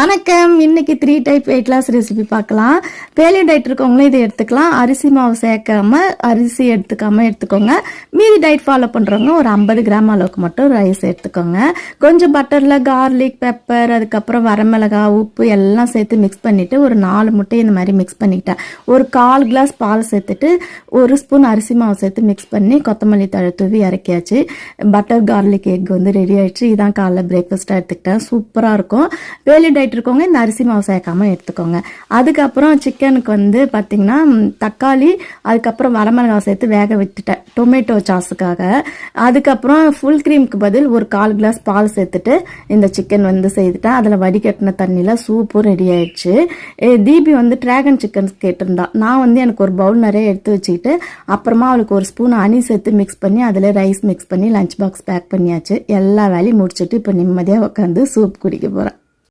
வணக்கம். இன்னைக்கு 3 type weight loss recipe பார்க்கலாம். பேலியோ டயட் இருக்கவங்களும் இதை எடுத்துக்கலாம். அரிசி மாவு சேர்க்காம அரிசி எடுத்துக்கோங்க. மீதி டயட் ஃபாலோ பண்றவங்க ஒரு 50 கிராம் அளவுக்கு மட்டும் ரைஸ் எடுத்துக்கோங்க. கொஞ்சம் பட்டர்ல கார்லிக், பெப்பர், அதுக்கப்புறம் வரமிளகாய், உப்பு எல்லாம் சேர்த்து மிக்ஸ் பண்ணிட்டு ஒரு 4 முட்டை இந்த மாதிரி மிக்ஸ் பண்ணிக்கிட்டேன். ஒரு 1/4 கிளாஸ் பால் சேர்த்துட்டு 1 ஸ்பூன் அரிசி மாவு சேர்த்து மிக்ஸ் பண்ணி கொத்தமல்லி தழை தூவி இறக்கியாச்சு. பட்டர் கார்லிக் எக் வந்து ரெடி ஆயிடுச்சு. இதான் காலைல பிரேக்ஃபாஸ்டா எடுத்துக்கிட்டேன். சூப்பரா இருக்கும். பேலியோ டயட் இருக்கவங்க இந்த அரிசி மாவு சேர்க்காம எடுத்துக்கோங்க. அதுக்கப்புறம் சிக்கனுக்கு வந்து பார்த்தீங்கன்னா தக்காளி, அதுக்கப்புறம் வரமிளகாய் சேர்த்து வேக விட்டுட்டேன் டொமேட்டோ சாஸுக்காக. அதுக்கப்புறம் ஃபுல் க்ரீமுக்கு பதில் ஒரு 1/4 கிளாஸ் பால் சேர்த்துட்டு இந்த சிக்கன் வந்து செய்துட்டேன். அதில் வடிகட்டின தண்ணியில் சூப்பும் ரெடி ஆயிடுச்சு. தீபி வந்து டிராகன் சிக்கன் கேட்டிருந்தா. நான் வந்து எனக்கு ஒரு பவுல் நிறைய எடுத்து வச்சுக்கிட்டு அப்புறமா அவளுக்கு ஒரு ஸ்பூன் ஹனி சேர்த்து மிக்ஸ் பண்ணி அதில் ரைஸ் மிக்ஸ் பண்ணி லஞ்ச் பாக்ஸ் பேக் பண்ணியாச்சு. எல்லா வேலையும் முடிச்சுட்டு இப்போ நிம்மதியாக உட்காந்து சூப் குடிக்க போகிறேன்.